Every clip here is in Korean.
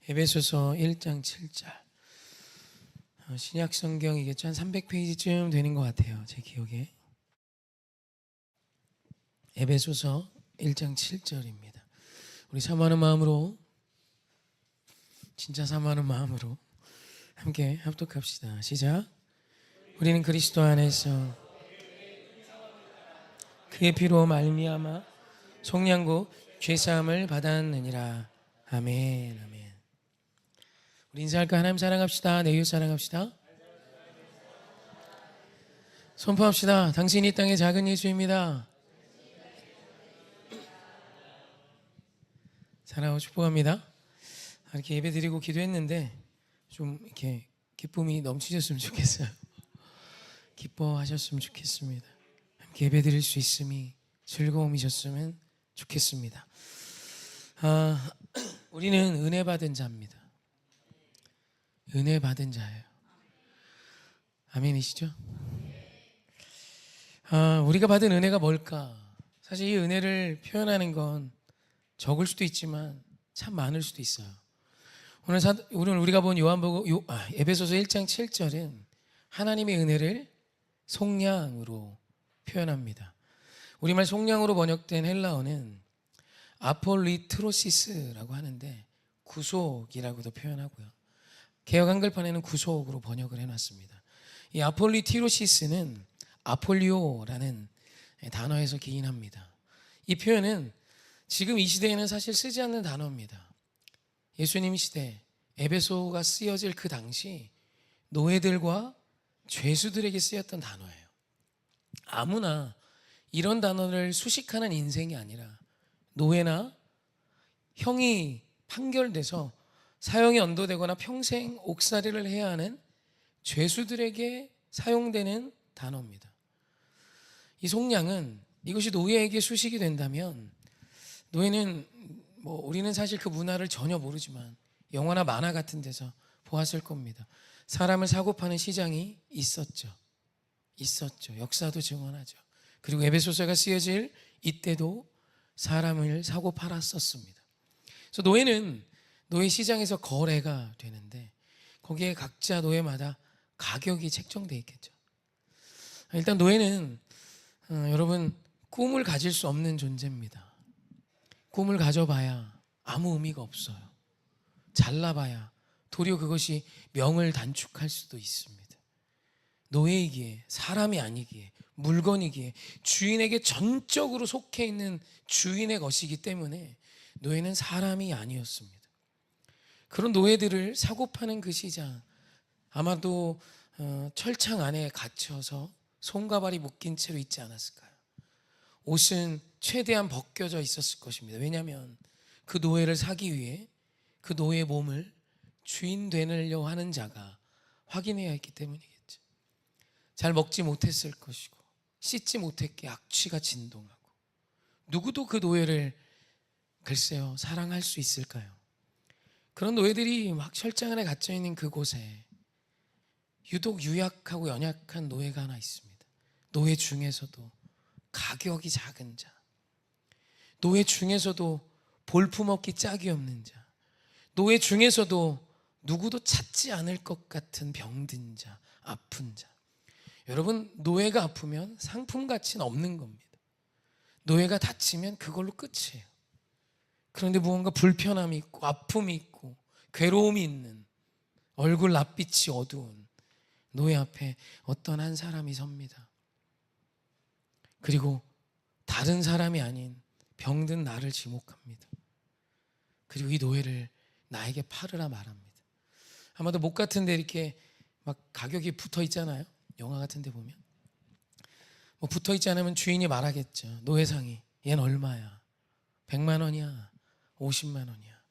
에베소서 1장 7절. 신약 성경이겠죠. 한 300페이지쯤 되는 것 같아요, 제 기억에. 에베소서 1장 7절입니다. 우리 사모하는 마음으로, 진짜 사모하는 마음으로 함께 합독합시다. 시작. 우리는 그리스도 안에서 그의 피로 말미암아 속량고 죄사함을 받았느니라. 아멘. 아멘. 우리 인사할까? 하나님 사랑합시다. 내 이웃 사랑합시다. 선포합시다. 당신이 이 땅의 작은 예수입니다. 사랑하고 축복합니다. 이렇게 예배드리고 기도했는데 좀 이렇게 기쁨이 넘치셨으면 좋겠어요. 기뻐하셨으면 좋겠습니다. 함께 예배드릴 수 있음이 즐거움이셨으면 좋겠습니다. 우리는 은혜 받은 자입니다. 은혜 받은 자예요. 아멘이시죠? 우리가 받은 은혜가 뭘까? 사실 이 은혜를 표현하는 건 적을 수도 있지만 참 많을 수도 있어요. 오늘 우리가 본 에베소서 1장 7절은 하나님의 은혜를 속량으로 표현합니다. 우리말 속량으로 번역된 헬라어는 아폴리트로시스라고 하는데 구속이라고도 표현하고요. 개역 한글판에는 구속으로 번역을 해놨습니다. 이 아폴리티로시스는 아폴리오라는 단어에서 기인합니다. 이 표현은 지금 이 시대에는 사실 쓰지 않는 단어입니다. 예수님 시대 에베소가 쓰여질 그 당시 노예들과 죄수들에게 쓰였던 단어예요. 아무나 이런 단어를 수식하는 인생이 아니라 노예나 형이 판결돼서 사형이 언도되거나 평생 옥살이를 해야 하는 죄수들에게 사용되는 단어입니다. 이 속량은 이것이 노예에게 수식이 된다면 노예는 우리는 사실 그 문화를 전혀 모르지만 영화나 만화 같은 데서 보았을 겁니다. 사람을 사고 파는 시장이 있었죠. 역사도 증언하죠. 그리고 에베소서가 쓰여질 이때도 사람을 사고 팔았었습니다. 그래서 노예는 노예 시장에서 거래가 되는데 거기에 각자 노예마다 가격이 책정되어 있겠죠. 일단 노예는 여러분 꿈을 가질 수 없는 존재입니다. 꿈을 가져봐야 아무 의미가 없어요. 잘나봐야 도리어 그것이 명을 단축할 수도 있습니다. 노예이기에, 사람이 아니기에, 물건이기에 주인에게 전적으로 속해 있는 주인의 것이기 때문에 노예는 사람이 아니었습니다. 그런 노예들을 사고 파는 그 시장, 아마도 철창 안에 갇혀서 손과 발이 묶인 채로 있지 않았을까요? 옷은 최대한 벗겨져 있었을 것입니다. 왜냐하면 그 노예를 사기 위해 그 노예의 몸을 주인 되려고 하는 자가 확인해야 했기 때문이겠죠. 잘 먹지 못했을 것이고 씻지 못했기에 악취가 진동하고 누구도 그 노예를 글쎄요 사랑할 수 있을까요? 그런 노예들이 막 철장 안에 갇혀있는 그곳에 유독 유약하고 연약한 노예가 하나 있습니다. 노예 중에서도 가격이 작은 자, 노예 중에서도 볼품없기 짝이 없는 자, 노예 중에서도 누구도 찾지 않을 것 같은 병든 자, 아픈 자. 여러분, 노예가 아프면 상품 가치는 없는 겁니다. 노예가 다치면 그걸로 끝이에요. 그런데 무언가 불편함이 있고 아픔이 있고 괴로움이 있는 얼굴 낯빛이 어두운 노예 앞에 어떤 한 사람이 섭니다. 그리고 다른 사람이 아닌 병든 나를 지목합니다. 그리고 이 노예를 나에게 팔으라 말합니다. 아마도 목 같은 데 이렇게 막 가격이 붙어 있잖아요. 영화 같은 데 보면 붙어 있지 않으면 주인이 말하겠죠. 노예상이 얘는 얼마야? 100만 원이야? 50만 원이야?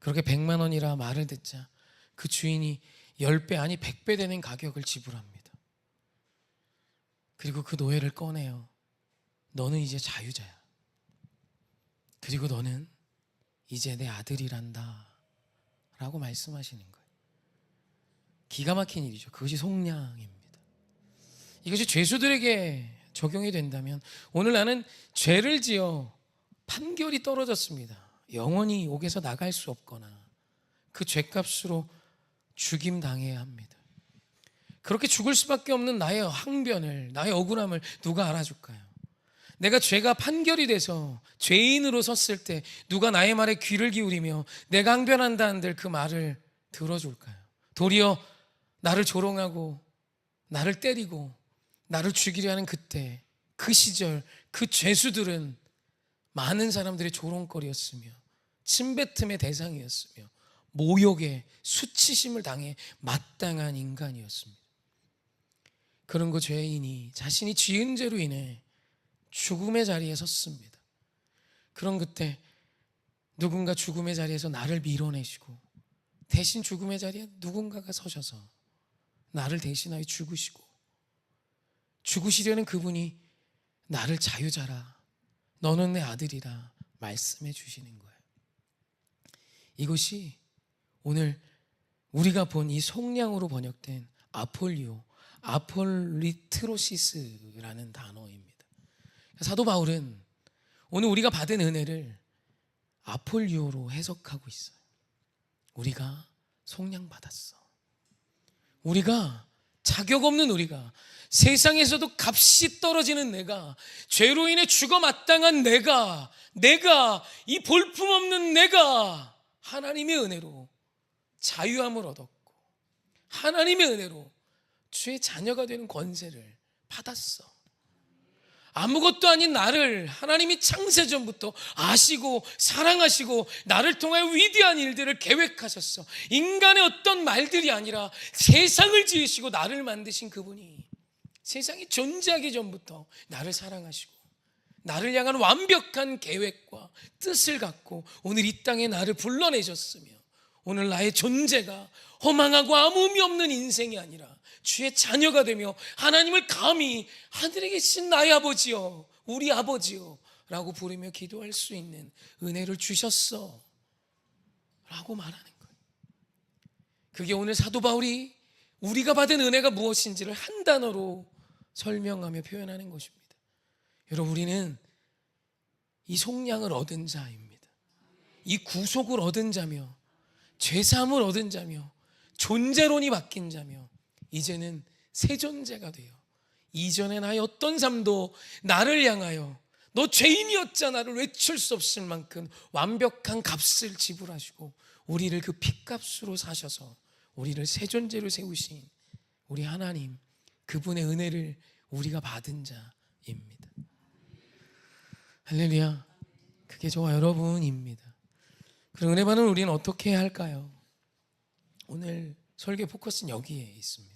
그렇게 100만 원이라 말을 듣자 그 주인이 10배 아니 100배 되는 가격을 지불합니다. 그리고 그 노예를 꺼내요. 너는 이제 자유자야. 그리고 너는 이제 내 아들이란다 라고 말씀하시는 거예요. 기가 막힌 일이죠. 그것이 속량입니다. 이것이 죄수들에게 적용이 된다면 오늘 나는 죄를 지어 판결이 떨어졌습니다. 영원히 옥에서 나갈 수 없거나 그 죄값으로 죽임 당해야 합니다. 그렇게 죽을 수밖에 없는 나의 항변을, 나의 억울함을 누가 알아줄까요? 내가 죄가 판결이 돼서 죄인으로 섰을 때 누가 나의 말에 귀를 기울이며 내가 항변한다는들 그 말을 들어줄까요? 도리어 나를 조롱하고 나를 때리고 나를 죽이려 하는 그때, 그 시절, 그 죄수들은 많은 사람들의 조롱거리였으며 침뱉음의 대상이었으며 모욕에 수치심을 당해 마땅한 인간이었습니다. 그런 그 죄인이 자신이 지은 죄로 인해 죽음의 자리에 섰습니다. 그런 그때 누군가 죽음의 자리에서 나를 밀어내시고 대신 죽음의 자리에 누군가가 서셔서 나를 대신하여 죽으시려는 그분이 나를 자유자라, 너는 내 아들이라 말씀해 주시는 거예요. 이것이 오늘 우리가 본 이 속량으로 번역된 아폴리트로시스라는 단어입니다. 사도 바울은 오늘 우리가 받은 은혜를 아폴리오로 해석하고 있어요. 우리가 속량받았어. 우리가 자격 없는 우리가, 세상에서도 값이 떨어지는 내가, 죄로 인해 죽어 마땅한 내가 이 볼품없는 내가 하나님의 은혜로 자유함을 얻었고 하나님의 은혜로 주의 자녀가 되는 권세를 받았어. 아무것도 아닌 나를 하나님이 창세전부터 아시고 사랑하시고 나를 통하여 위대한 일들을 계획하셨어. 인간의 어떤 말들이 아니라 세상을 지으시고 나를 만드신 그분이 세상이 존재하기 전부터 나를 사랑하시고 나를 향한 완벽한 계획과 뜻을 갖고 오늘 이 땅에 나를 불러내셨으며 오늘 나의 존재가 허망하고 아무 의미 없는 인생이 아니라 주의 자녀가 되며 하나님을 감히 하늘에 계신 나의 아버지여, 우리 아버지여 라고 부르며 기도할 수 있는 은혜를 주셨어 라고 말하는 거예요. 그게 오늘 사도 바울이 우리가 받은 은혜가 무엇인지를 한 단어로 설명하며 표현하는 것입니다. 여러분, 우리는 이 속량을 얻은 자입니다. 이 구속을 얻은 자며 죄사함을 얻은 자며 존재론이 바뀐 자며 이제는 새 존재가 되어 이전에 나의 어떤 삶도 나를 향하여 너 죄인이었잖아를 외칠 수 없을 만큼 완벽한 값을 지불하시고 우리를 그 핏값으로 사셔서 우리를 새 존재로 세우신 우리 하나님, 그분의 은혜를 우리가 받은 자입니다. 할렐루야. 그게 저와 여러분입니다. 그럼 은혜 받는 우리는 어떻게 해야 할까요? 오늘 설교 포커스는 여기에 있습니다.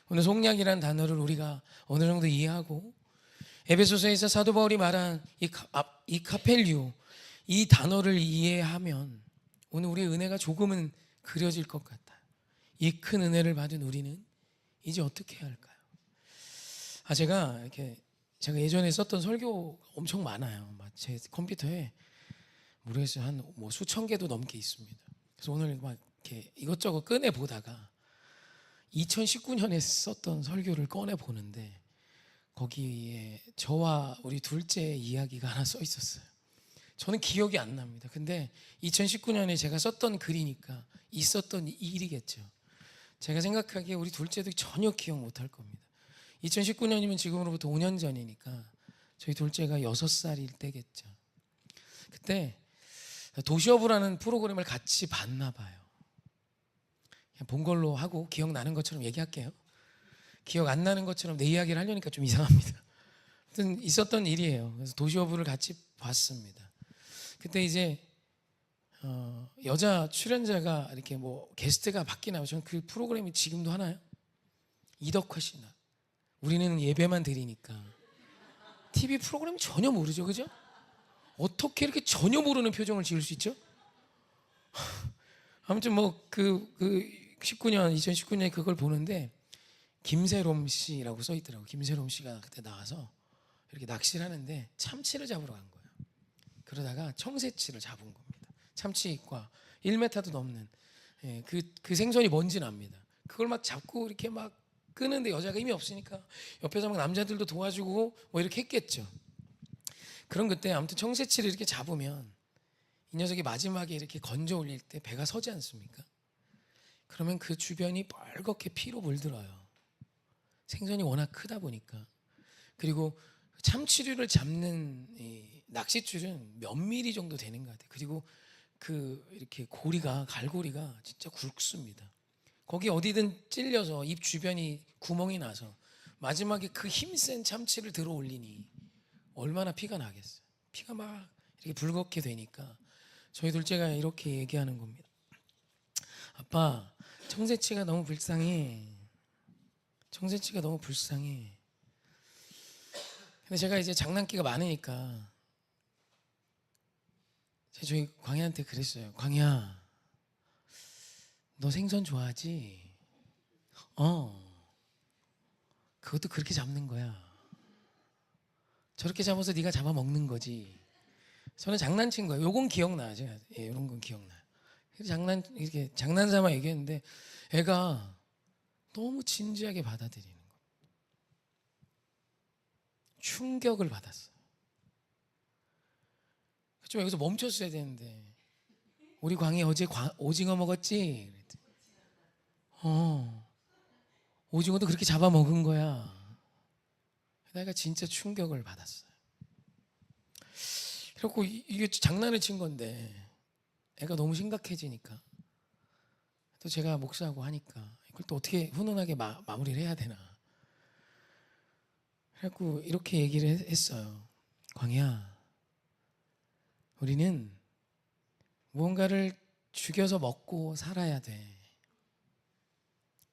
오늘 속량이라는 단어를 우리가 어느 정도 이해하고 에베소서에서 사도 바울이 말한 이 카펠리오, 이 단어를 이해하면 오늘 우리의 은혜가 조금은 그려질 것 같아요. 이 큰 은혜를 받은 우리는 이제 어떻게 해야 할까요? 제가 예전에 썼던 설교 엄청 많아요. 제 컴퓨터에 모르겠어요, 한 수천 개도 넘게 있습니다. 그래서 오늘 막 이렇게 이것저것 꺼내 보다가 2019년에 썼던 설교를 꺼내 보는데 거기에 저와 우리 둘째 이야기가 하나 써 있었어요. 저는 기억이 안 납니다. 근데 2019년에 제가 썼던 글이니까 있었던 일이겠죠. 제가 생각하기에 우리 둘째도 전혀 기억 못할 겁니다. 2019년이면 지금으로부터 5년 전이니까 저희 둘째가 6살일 때겠죠. 그때 도시어부라는 프로그램을 같이 봤나 봐요. 그냥 본 걸로 하고 기억나는 것처럼 얘기할게요. 기억 안 나는 것처럼 내 이야기를 하려니까 좀 이상합니다. 아무튼 있었던 일이에요. 그래서 도시어부를 같이 봤습니다. 그때 이제 여자 출연자가 이렇게 게스트가 바뀌나요? 저는 그 프로그램이 지금도 하나요? 이덕화 씨나. 우리는 예배만 드리니까 TV 프로그램 전혀 모르죠, 그죠? 어떻게 이렇게 전혀 모르는 표정을 지을 수 있죠? 아무튼 2019년에 그걸 보는데 김세롬 씨라고 써 있더라고요. 김세롬 씨가 그때 나와서 이렇게 낚시를 하는데 참치를 잡으러 간 거예요. 그러다가 청새치를 잡은 겁니다. 참치과 1m도 넘는 그 생선이 뭔지는 압니다. 그걸 막 잡고 이렇게 막 끄는데 여자가 힘이 없으니까 옆에서 막 남자들도 도와주고 이렇게 했겠죠. 그럼 그때 아무튼 청새치를 이렇게 잡으면 이 녀석이 마지막에 이렇게 건져 올릴 때 배가 서지 않습니까? 그러면 그 주변이 뻘겋게 피로 물들어요. 생선이 워낙 크다 보니까. 그리고 참치류를 잡는 이 낚싯줄은 몇 미리 정도 되는 것 같아요. 그리고 그 이렇게 갈고리가 진짜 굵습니다. 거기 어디든 찔려서 입 주변이 구멍이 나서 마지막에 그 힘센 참치를 들어 올리니 얼마나 피가 나겠어요. 피가 막 이렇게 붉게 되니까 저희 둘째가 이렇게 얘기하는 겁니다. 아빠, 청새치가 너무 불쌍해. 청새치가 너무 불쌍해. 근데 제가 이제 장난기가 많으니까 저희 광희한테 그랬어요. 광희야, 너 생선 좋아하지? 그것도 그렇게 잡는 거야. 저렇게 잡아서 네가 잡아 먹는 거지. 저는 장난친 거예요. 요건 기억나요. 제가 이런 건 기억나요. 이렇게 장난삼아 얘기했는데 애가 너무 진지하게 받아들이는 거예요. 충격을 받았어요. 좀 여기서 멈췄어야 되는데 우리 광희 어제 오징어 먹었지? 오징어도 그렇게 잡아 먹은 거야. 내가 진짜 충격을 받았어요. 그래갖고 이게 장난을 친 건데 애가 너무 심각해지니까 또 제가 목사하고 하니까 이걸 또 어떻게 훈훈하게 마무리를 해야 되나. 그래갖고 이렇게 얘기를 했어요. 광희야, 우리는 무언가를 죽여서 먹고 살아야 돼.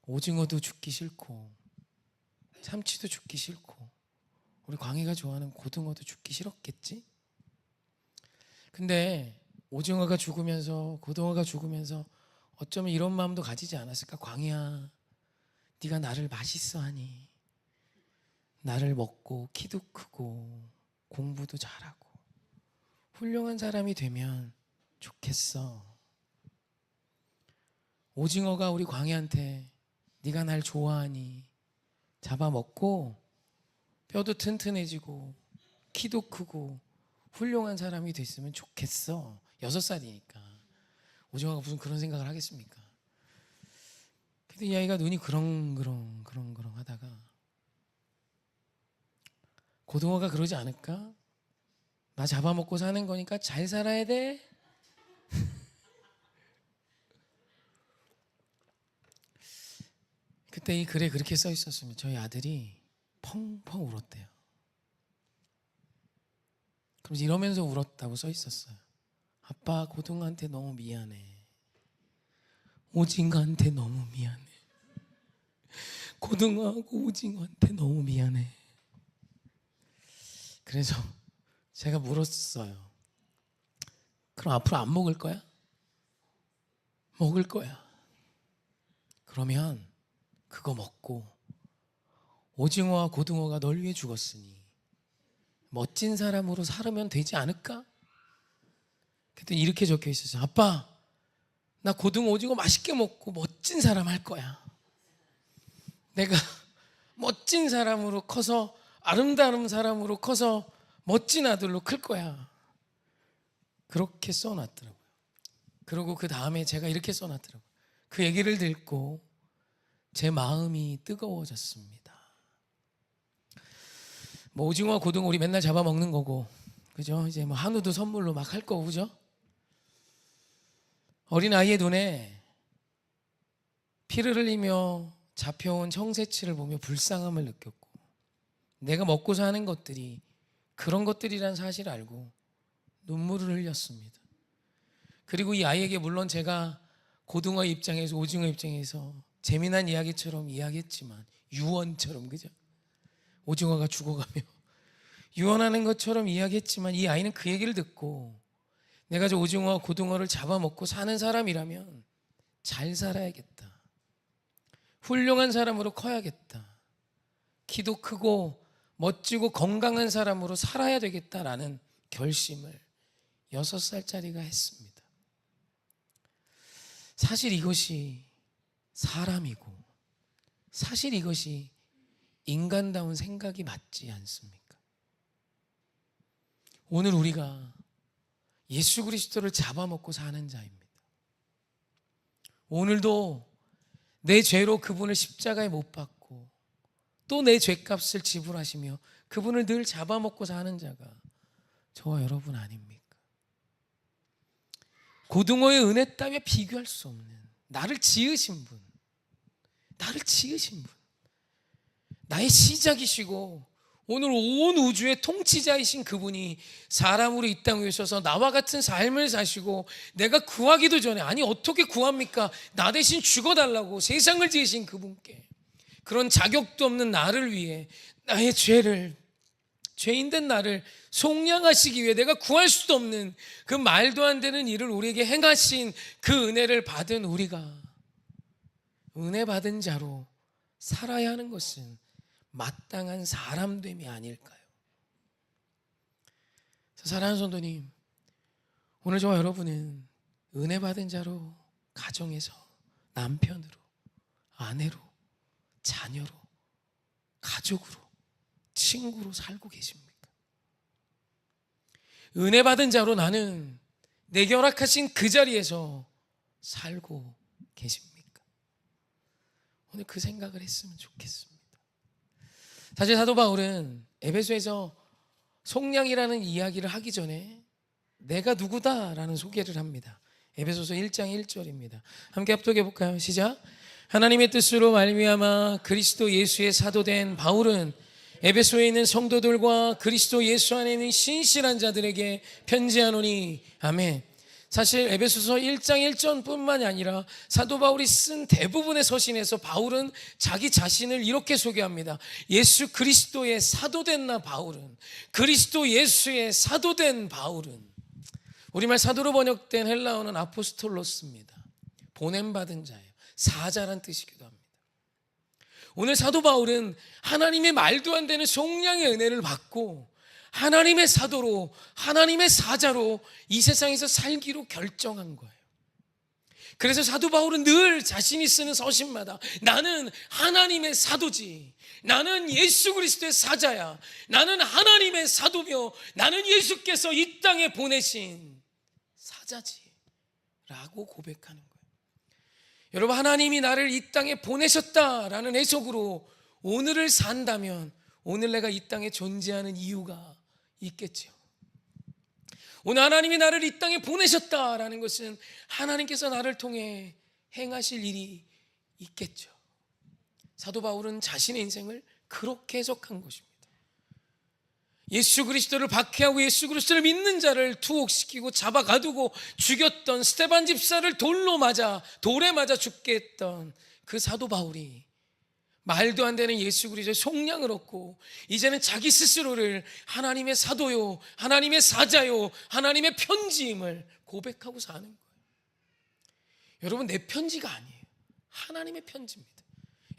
오징어도 죽기 싫고 참치도 죽기 싫고 우리 광희가 좋아하는 고등어도 죽기 싫었겠지? 근데 오징어가 죽으면서 고등어가 죽으면서 어쩌면 이런 마음도 가지지 않았을까? 광희야, 네가 나를 맛있어 하니 나를 먹고 키도 크고 공부도 잘하고 훌륭한 사람이 되면 좋겠어. 오징어가 우리 광희한테 네가 날 좋아하니 잡아먹고 뼈도 튼튼해지고 키도 크고 훌륭한 사람이 됐으면 좋겠어. 6살이니까 오징어가 무슨 그런 생각을 하겠습니까? 근데 이 아이가 눈이 그렁그렁 하다가 고등어가 그러지 않을까? 나 잡아먹고 사는 거니까 잘 살아야 돼. 그때 이 글에 그렇게 써 있었으면 저희 아들이 펑펑 울었대요. 그럼 이러면서 울었다고 써 있었어요. 아빠, 고등어한테 너무 미안해. 오징어한테 너무 미안해. 고등어하고 오징어한테 너무 미안해. 그래서 제가 물었어요. 그럼 앞으로 안 먹을 거야? 먹을 거야. 그러면 그거 먹고 오징어와 고등어가 널 위해 죽었으니 멋진 사람으로 살으면 되지 않을까? 그때 이렇게 적혀 있었어요. 아빠, 나 고등어 오징어 맛있게 먹고 멋진 사람 할 거야. 내가 멋진 사람으로 커서 아름다운 사람으로 커서 멋진 아들로 클 거야. 그렇게 써놨더라고요. 그리고 그 다음에 제가 이렇게 써놨더라고요. 그 얘기를 듣고 제 마음이 뜨거워졌습니다. 뭐 오징어 고등어 우리 맨날 잡아먹는 거고, 그죠? 이제 뭐 한우도 선물로 막 할 거고, 그죠? 어린 아이의 눈에 피를 흘리며 잡혀온 청새치를 보며 불쌍함을 느꼈고, 내가 먹고 사는 것들이 그런 것들이란 사실을 알고 눈물을 흘렸습니다. 그리고 이 아이에게 물론 제가 고등어 입장에서 오징어 입장에서 재미난 이야기처럼 이야기했지만 유언처럼, 그죠? 오징어가 죽어가며 유언하는 것처럼 이야기했지만 이 아이는 그 얘기를 듣고 내가 저 오징어와 고등어를 잡아먹고 사는 사람이라면 잘 살아야겠다. 훌륭한 사람으로 커야겠다. 키도 크고 멋지고 건강한 사람으로 살아야 되겠다라는 결심을 6살짜리가 했습니다. 사실 이것이 사람이고 사실 이것이 인간다운 생각이 맞지 않습니까? 오늘 우리가 예수 그리스도를 잡아먹고 사는 자입니다. 오늘도 내 죄로 그분을 십자가에 못 박고 또 내 죄값을 지불하시며 그분을 늘 잡아먹고 사는 자가 저와 여러분 아닙니까? 고등어의 은혜 따위에 비교할 수 없는 나를 지으신 분, 나의 시작이시고 오늘 온 우주의 통치자이신 그분이 사람으로 이 땅에 오셔서 나와 같은 삶을 사시고 내가 구하기도 전에, 아니 어떻게 구합니까? 나 대신 죽어달라고 세상을 지으신 그분께 그런 자격도 없는 나를 위해 나의 죄인된 나를 속량하시기 위해 내가 구할 수도 없는 그 말도 안 되는 일을 우리에게 행하신 그 은혜를 받은 우리가 은혜 받은 자로 살아야 하는 것은 마땅한 사람됨이 아닐까요? 사랑하는 성도님, 오늘 저와 여러분은 은혜 받은 자로 가정에서 남편으로, 아내로, 자녀로, 가족으로, 친구로 살고 계십니까? 은혜 받은 자로 나는 내게 허락하신 그 자리에서 살고 계십니까? 오늘 그 생각을 했으면 좋겠습니다. 사실 사도 바울은 에베소에서 속량이라는 이야기를 하기 전에 내가 누구다라는 소개를 합니다. 에베소서 1장 1절입니다. 함께 합독해 볼까요? 시작. 하나님의 뜻으로 말미암아 그리스도 예수의 사도된 바울은 에베소에 있는 성도들과 그리스도 예수 안에 있는 신실한 자들에게 편지하노니. 아멘. 사실 에베소서 1장 1절뿐만이 아니라 사도 바울이 쓴 대부분의 서신에서 바울은 자기 자신을 이렇게 소개합니다. 예수 그리스도의 사도된 나 바울은, 그리스도 예수의 사도된 바울은. 우리말 사도로 번역된 헬라어는 아포스톨로스입니다. 보냄받은 자예요. 사자란 뜻이기도 합니다. 오늘 사도 바울은 하나님의 말도 안 되는 속량의 은혜를 받고 하나님의 사도로, 하나님의 사자로 이 세상에서 살기로 결정한 거예요. 그래서 사도 바울은 늘 자신이 쓰는 서신마다 나는 하나님의 사도지, 나는 예수 그리스도의 사자야, 나는 하나님의 사도며 나는 예수께서 이 땅에 보내신 사자지 라고 고백하는 거예요. 여러분, 하나님이 나를 이 땅에 보내셨다라는 해석으로 오늘을 산다면 오늘 내가 이 땅에 존재하는 이유가 있겠죠. 오늘 하나님이 나를 이 땅에 보내셨다라는 것은 하나님께서 나를 통해 행하실 일이 있겠죠. 사도 바울은 자신의 인생을 그렇게 해석한 것입니다. 예수 그리스도를 박해하고 예수 그리스도를 믿는 자를 투옥시키고 잡아 가두고 죽였던 스데반 집사를 돌에 맞아 죽게 했던 그 사도 바울이 말도 안 되는 예수 그리스도의 속량을 얻고 이제는 자기 스스로를 하나님의 사도요, 하나님의 사자요, 하나님의 편지임을 고백하고 사는 거예요. 여러분, 내 편지가 아니에요. 하나님의 편지입니다.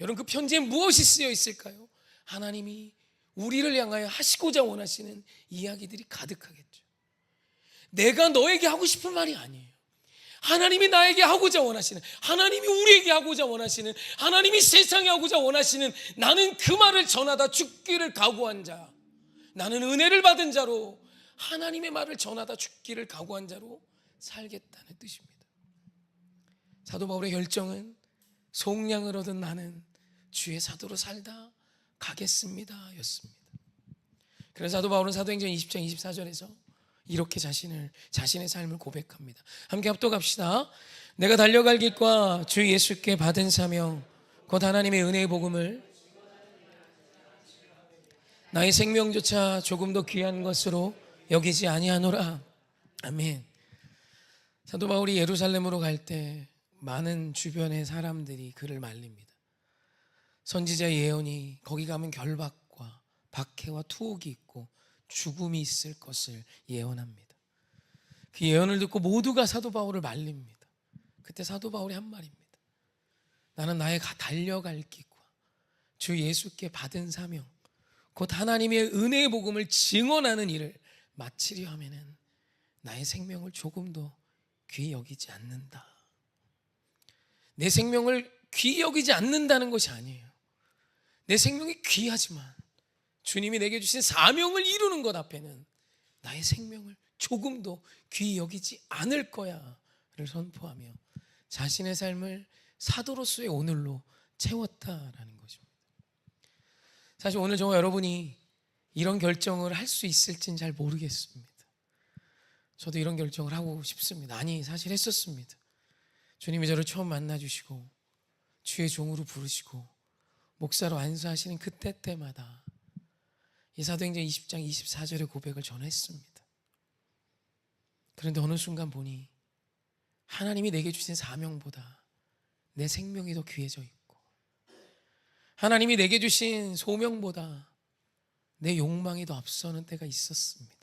여러분, 그 편지에 무엇이 쓰여 있을까요? 하나님이 우리를 향하여 하시고자 원하시는 이야기들이 가득하겠죠. 내가 너에게 하고 싶은 말이 아니에요. 하나님이 나에게 하고자 원하시는, 하나님이 우리에게 하고자 원하시는, 하나님이 세상에 하고자 원하시는, 나는 그 말을 전하다 죽기를 각오한 자, 나는 은혜를 받은 자로 하나님의 말을 전하다 죽기를 각오한 자로 살겠다는 뜻입니다. 사도 바울의 결정은 속량을 얻은 나는 주의 사도로 살다 가겠습니다 였습니다. 그래서 사도 바울은 사도행전 20장 24절에서 이렇게 자신의 삶을 고백합니다. 함께 합독합시다. 내가 달려갈 길과 주 예수께 받은 사명 곧 하나님의 은혜의 복음을 나의 생명조차 조금 더 귀한 것으로 여기지 아니하노라. 아멘. 사도 바울이 예루살렘으로 갈 때 많은 주변의 사람들이 그를 말립니다. 선지자 예언이 거기 가면 결박과 박해와 투옥이 있고 죽음이 있을 것을 예언합니다. 그 예언을 듣고 모두가 사도 바울을 말립니다. 그때 사도 바울이 한 말입니다. 나는 나의 달려갈 길과 주 예수께 받은 사명 곧 하나님의 은혜의 복음을 증언하는 일을 마치려 하면은 나의 생명을 조금 더 귀히 여기지 않는다. 내 생명을 귀히 여기지 않는다는 것이 아니에요. 내 생명이 귀하지만 주님이 내게 주신 사명을 이루는 것 앞에는 나의 생명을 조금도 귀히 여기지 않을 거야를 선포하며 자신의 삶을 사도로서의 오늘로 채웠다라는 것입니다. 사실 오늘 저와 여러분이 이런 결정을 할 수 있을진 잘 모르겠습니다. 저도 이런 결정을 하고 싶습니다. 아니, 사실 했었습니다. 주님이 저를 처음 만나주시고 주의 종으로 부르시고 목사로 안수하시는 그때 때마다 이 사도행전 20장 24절의 고백을 전했습니다. 그런데 어느 순간 보니 하나님이 내게 주신 사명보다 내 생명이 더 귀해져 있고, 하나님이 내게 주신 소명보다 내 욕망이 더 앞서는 때가 있었습니다.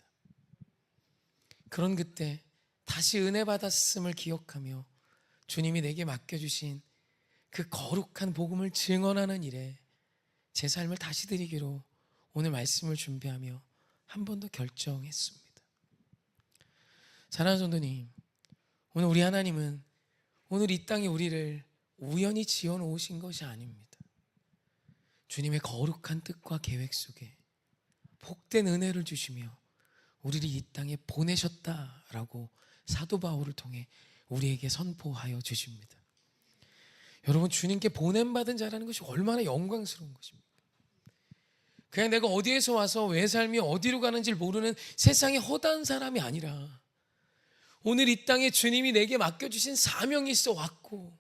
그런 그때 다시 은혜 받았음을 기억하며 주님이 내게 맡겨주신 그 거룩한 복음을 증언하는 일에 제 삶을 다시 드리기로 오늘 말씀을 준비하며 한 번 더 결정했습니다. 사랑하는 성도님, 오늘 우리 하나님은 오늘 이 땅에 우리를 우연히 지어 놓으신 것이 아닙니다. 주님의 거룩한 뜻과 계획 속에 복된 은혜를 주시며 우리를 이 땅에 보내셨다라고 사도 바울을 통해 우리에게 선포하여 주십니다. 여러분, 주님께 보냄받은 자라는 것이 얼마나 영광스러운 것입니다. 그냥 내가 어디에서 와서 왜 삶이 어디로 가는지를 모르는 세상의 허다한 사람이 아니라 오늘 이 땅에 주님이 내게 맡겨주신 사명이 있어 왔고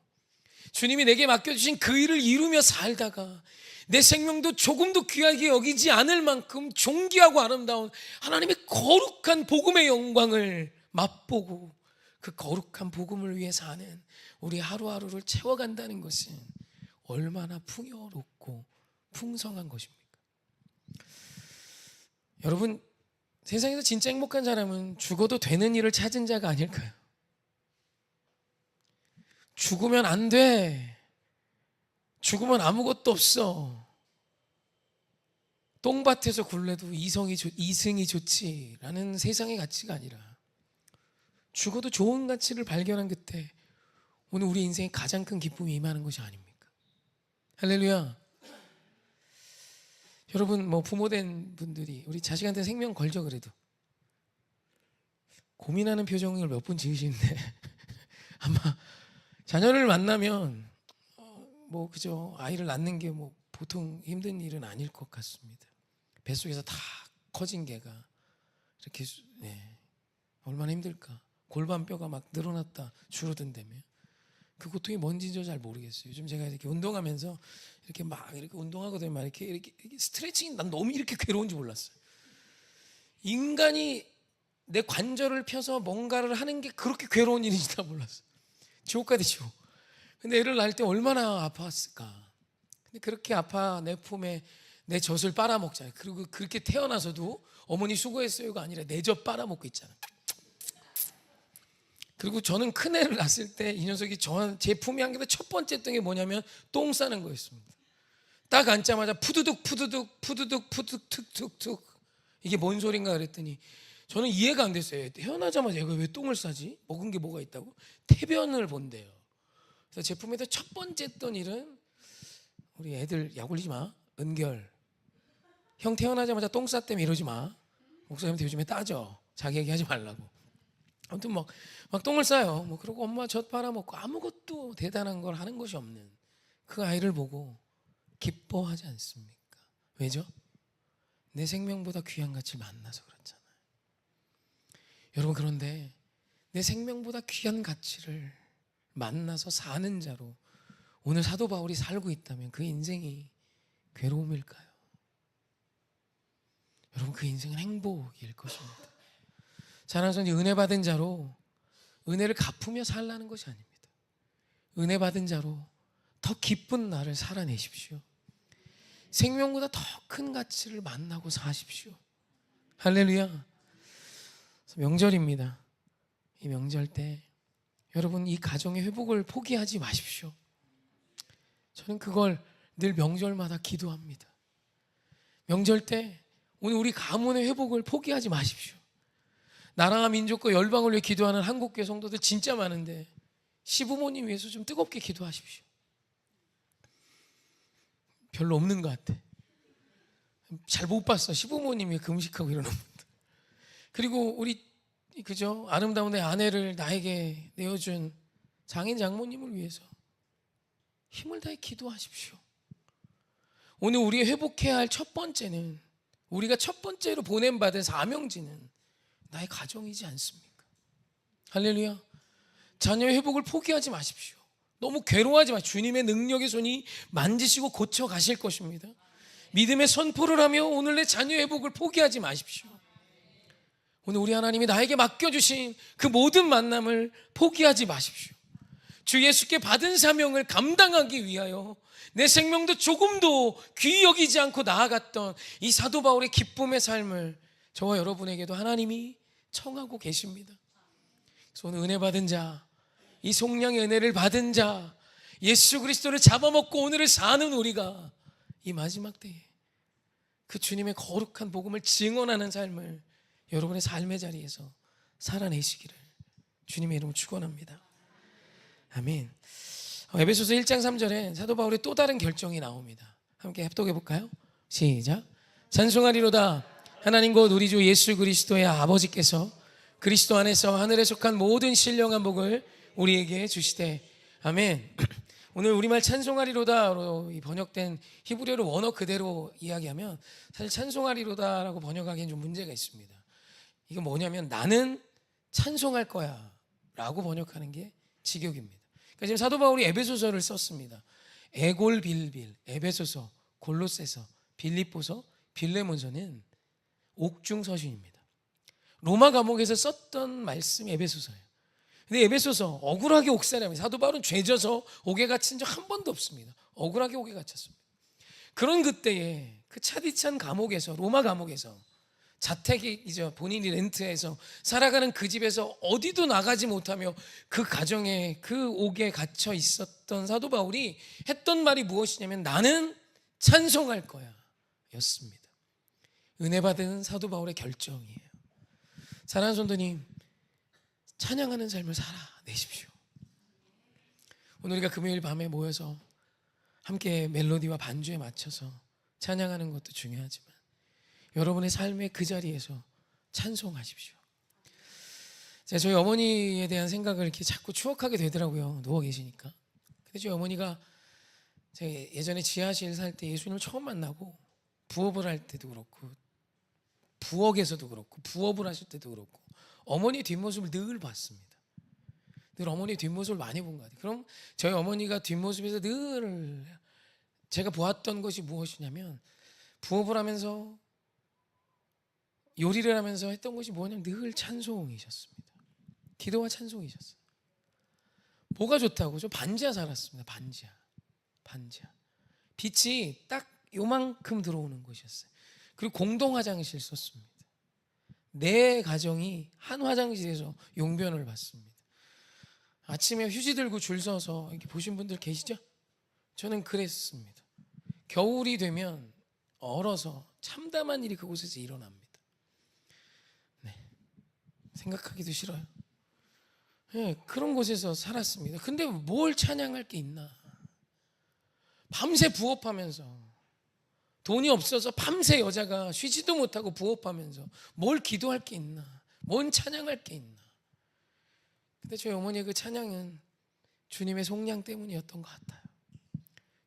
주님이 내게 맡겨주신 그 일을 이루며 살다가 내 생명도 조금도 귀하게 여기지 않을 만큼 존귀하고 아름다운 하나님의 거룩한 복음의 영광을 맛보고 그 거룩한 복음을 위해 사는 우리 하루하루를 채워간다는 것은 얼마나 풍요롭고 풍성한 것입니까? 여러분, 세상에서 진짜 행복한 사람은 죽어도 되는 일을 찾은 자가 아닐까요? 죽으면 안 돼. 죽으면 아무것도 없어. 똥밭에서 굴래도 이승이 좋지라는 세상의 가치가 아니라 죽어도 좋은 가치를 발견한 그때 오늘 우리 인생에 가장 큰 기쁨이 임하는 것이 아닙니까? 할렐루야. 여러분, 부모된 분들이 우리 자식한테 생명 걸죠. 그래도 고민하는 표정을 몇 분 지으시는데 아마 자녀를 만나면 그죠, 아이를 낳는 게 보통 힘든 일은 아닐 것 같습니다. 뱃속에서 다 커진 개가 이렇게 얼마나 힘들까. 골반뼈가 막 늘어났다 줄어든다며. 그 고통이 뭔지 잘 모르겠어요. 요즘 제가 이렇게 운동하면서 이렇게 운동하거든요. 막 이렇게 스트레칭이 난 너무 이렇게 괴로운지 몰랐어요. 인간이 내 관절을 펴서 뭔가를 하는 게 그렇게 괴로운 일인지 다 몰랐어요. 지옥 가대 지옥. 근데 애를 낳을 때 얼마나 아팠을까. 근데 그렇게 아파 내 품에 내 젖을 빨아먹잖아요. 그리고 그렇게 태어나서도 어머니 수고했어요가 아니라 내 젖 빨아먹고 있잖아요. 그리고 저는 큰 애를 낳았을 때 이 녀석이 제 품에 안겨서 첫 번째 했던 게 뭐냐면 똥 싸는 거였습니다. 딱 앉자마자 푸드득 푸드득 푸드득 푸드득 툭툭툭. 이게 뭔 소린가 그랬더니 저는 이해가 안 됐어요. 태어나자마자 얘가 왜 똥을 싸지? 먹은 게 뭐가 있다고? 태변을 본대요. 그래서 제 품에서 첫 번째 했던 일은 우리 애들 약 올리지 마. 은결. 형 태어나자마자 똥 쌌다며 이러지 마. 목사님한테 요즘에 따져. 자기 얘기하지 말라고. 아무튼 막 똥을 싸요. 그러고 엄마 젖 빨아먹고 아무것도 대단한 걸 하는 것이 없는 그 아이를 보고 기뻐하지 않습니까? 왜죠? 내 생명보다 귀한 가치를 만나서 그렇잖아요. 여러분, 그런데 내 생명보다 귀한 가치를 만나서 사는 자로 오늘 사도 바울이 살고 있다면 그 인생이 괴로움일까요? 여러분, 그 인생은 행복일 것입니다. 자라서 은혜 받은 자로 은혜를 갚으며 살라는 것이 아닙니다. 은혜 받은 자로 더 기쁜 날을 살아내십시오. 생명보다 더 큰 가치를 만나고 사십시오. 할렐루야. 명절입니다. 이 명절 때 여러분, 이 가정의 회복을 포기하지 마십시오. 저는 그걸 늘 명절마다 기도합니다. 명절 때 오늘 우리 가문의 회복을 포기하지 마십시오. 나라와 민족과 열방을 위해 기도하는 한국교회 성도들 진짜 많은데 시부모님 위해서 좀 뜨겁게 기도하십시오. 별로 없는 것 같아. 잘 못 봤어. 시부모님이 금식하고 이러는 분들. 그리고 우리 그죠? 아름다운 내 아내를 나에게 내어준 장인 장모님을 위해서 힘을 다해 기도하십시오. 오늘 우리 회복해야 할 첫 번째는, 우리가 첫 번째로 보냄받은 사명지는 나의 가정이지 않습니까? 할렐루야. 자녀의 회복을 포기하지 마십시오. 너무 괴로워하지 마십시오. 주님의 능력의 손이 만지시고 고쳐 가실 것입니다. 믿음의 선포를 하며 오늘 내 자녀의 회복을 포기하지 마십시오. 오늘 우리 하나님이 나에게 맡겨주신 그 모든 만남을 포기하지 마십시오. 주 예수께 받은 사명을 감당하기 위하여 내 생명도 조금도 귀히 여기지 않고 나아갔던 이 사도 바울의 기쁨의 삶을 저와 여러분에게도 하나님이 청하고 계십니다. 그래서 오늘 은혜 받은 자, 이 속량의 은혜를 받은 자, 예수 그리스도를 잡아먹고 오늘을 사는 우리가 이 마지막 때에 그 주님의 거룩한 복음을 증언하는 삶을 여러분의 삶의 자리에서 살아내시기를 주님의 이름으로 축원합니다. 아멘. 에베소서 1장 3절에 사도 바울의 또 다른 결정이 나옵니다. 함께 합독해 볼까요? 시작. 찬송하리로다 하나님 곧 우리 주 예수 그리스도의 아버지께서 그리스도 안에서 하늘에 속한 모든 신령한 복을 우리에게 주시되. 아멘. 오늘 우리말 찬송하리로다로 번역된 히브리어로 원어 그대로 이야기하면 사실 찬송하리로다라고 번역하기엔 좀 문제가 있습니다. 이게 뭐냐면 나는 찬송할 거야 라고 번역하는 게 직역입니다. 그러니까 지금 사도 바울이 에베소서를 썼습니다. 에골 빌빌, 에베소서, 골로새서, 빌립보서, 빌레몬서는 옥중 서신입니다. 로마 감옥에서 썼던 말씀이 에베소서예요. 근데 에베소서 억울하게 옥살이합니다. 사도 바울은 죄져서 옥에 갇힌 적 한 번도 없습니다. 억울하게 옥에 갇혔습니다. 그런 그때에 그 차디찬 감옥에서, 로마 감옥에서 자택이죠, 본인이 렌트해서 살아가는 그 집에서 어디도 나가지 못하며 그 가정에, 그 옥에 갇혀 있었던 사도 바울이 했던 말이 무엇이냐면 나는 찬송할 거야 였습니다. 은혜 받은 사도 바울의 결정이에요. 사랑하는 성도님, 찬양하는 삶을 살아내십시오. 오늘 우리가 금요일 밤에 모여서 함께 멜로디와 반주에 맞춰서 찬양하는 것도 중요하지만 여러분의 삶의 그 자리에서 찬송하십시오. 제가 저희 어머니에 대한 생각을 이렇게 자꾸 추억하게 되더라고요. 누워 계시니까. 근데 저희 어머니가 제가 예전에 지하실 살 때 예수님을 처음 만나고 부업을 할 때도 그렇고 부엌에서도 그렇고 부업을 하실 때도 그렇고 어머니의 뒷모습을 늘 봤습니다. 늘 어머니의 뒷모습을 많이 본 것 같아요. 그럼 저희 어머니가 뒷모습에서 늘 제가 보았던 것이 무엇이냐면 부업을 하면서 요리를 하면서 했던 것이 뭐냐면 늘 찬송이셨습니다. 기도와 찬송이셨어요. 뭐가 좋다고? 저 반지하 살았습니다. 반지하. 빛이 딱 요만큼 들어오는 곳이었어요. 그리고 공동 화장실 썼습니다. 내 가정이 한 화장실에서 용변을 받습니다. 아침에 휴지 들고 줄 서서 이렇게 보신 분들 계시죠? 저는 그랬습니다. 겨울이 되면 얼어서 참담한 일이 그곳에서 일어납니다. 네, 생각하기도 싫어요. 네, 그런 곳에서 살았습니다. 근데 뭘 찬양할 게 있나? 밤새 부업하면서 돈이 없어서 밤새 여자가 쉬지도 못하고 부업하면서 뭘 기도할 게 있나? 뭔 찬양할 게 있나? 근데 저희 어머니의 그 찬양은 주님의 속량 때문이었던 것 같아요.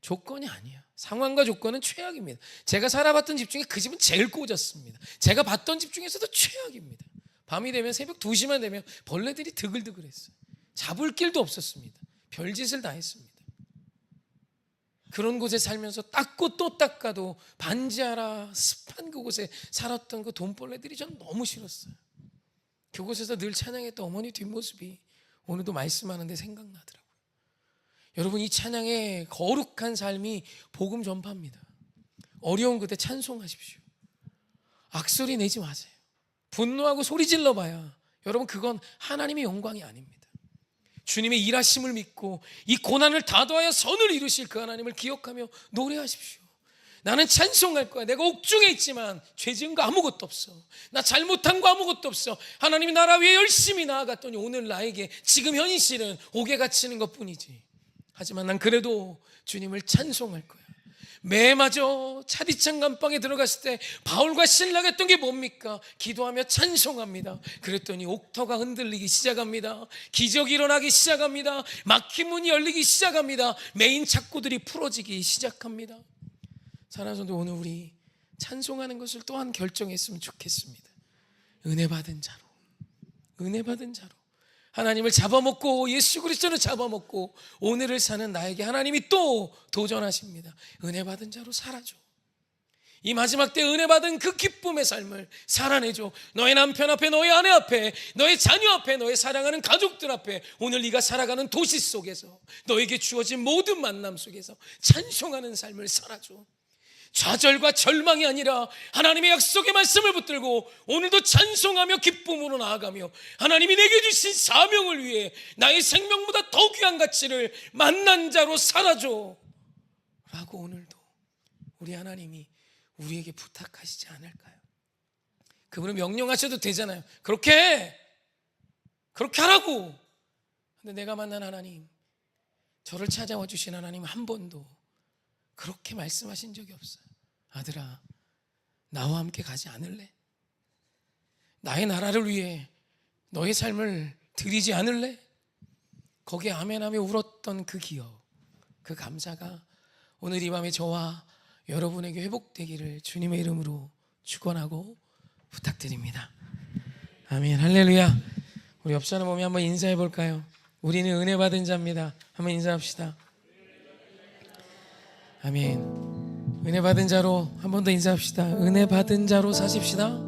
조건이 아니야. 상황과 조건은 최악입니다. 제가 살아봤던 집 중에 그 집은 제일 꽂았습니다. 제가 봤던 집 중에서도 최악입니다. 밤이 되면 새벽 2시만 되면 벌레들이 드글드글했어요. 잡을 길도 없었습니다. 별짓을 다 했습니다. 그런 곳에 살면서 닦고 또 닦아도 반지하라 습한 그곳에 살았던 그 돈벌레들이 전 너무 싫었어요. 그곳에서 늘 찬양했던 어머니 뒷모습이 오늘도 말씀하는데 생각나더라고요. 여러분, 이 찬양의 거룩한 삶이 복음 전파입니다. 어려운 그때 찬송하십시오. 악소리 내지 마세요. 분노하고 소리 질러봐야 여러분 그건 하나님의 영광이 아닙니다. 주님의 일하심을 믿고 이 고난을 다도하여 선을 이루실 그 하나님을 기억하며 노래하십시오. 나는 찬송할 거야. 내가 옥중에 있지만 죄 지은 거 아무것도 없어. 나 잘못한 거 아무것도 없어. 하나님이 나라 위해 열심히 나아갔더니 오늘 나에게 지금 현실은 옥에 갇히는 것뿐이지. 하지만 난 그래도 주님을 찬송할 거야. 매마저 차디찬 감방에 들어갔을 때 바울과 실라가 했던 게 뭡니까? 기도하며 찬송합니다. 그랬더니 옥터가 흔들리기 시작합니다. 기적이 일어나기 시작합니다. 막힌 문이 열리기 시작합니다. 메인 착고들이 풀어지기 시작합니다. 사랑하는 성도, 오늘 우리 찬송하는 것을 또한 결정했으면 좋겠습니다. 은혜 받은 자로, 은혜 받은 자로 하나님을 잡아먹고 예수 그리스도를 잡아먹고 오늘을 사는 나에게 하나님이 또 도전하십니다. 은혜 받은 자로 살아줘. 이 마지막 때 은혜 받은 그 기쁨의 삶을 살아내줘. 너의 남편 앞에, 너의 아내 앞에, 너의 자녀 앞에, 너의 사랑하는 가족들 앞에, 오늘 네가 살아가는 도시 속에서, 너에게 주어진 모든 만남 속에서 찬송하는 삶을 살아줘. 좌절과 절망이 아니라 하나님의 약속의 말씀을 붙들고 오늘도 찬송하며 기쁨으로 나아가며 하나님이 내게 주신 사명을 위해 나의 생명보다 더 귀한 가치를 만난 자로 살아줘 라고 오늘도 우리 하나님이 우리에게 부탁하시지 않을까요? 그분은 명령하셔도 되잖아요. 그렇게 하라고. 근데 내가 만난 하나님, 저를 찾아와 주신 하나님 한 번도 그렇게 말씀하신 적이 없어요. 아들아, 나와 함께 가지 않을래? 나의 나라를 위해 너의 삶을 드리지 않을래? 거기에 아멘하며 울었던 그 기억, 그 감사가 오늘 이 밤에 저와 여러분에게 회복되기를 주님의 이름으로 축원하고 부탁드립니다. 아멘. 할렐루야. 우리 옆 사람 몸에 한번 인사해 볼까요? 우리는 은혜 받은 자입니다. 한번 인사합시다. 아멘. 은혜 받은 자로 한 번 더 인사합시다. 은혜 받은 자로 사십시다.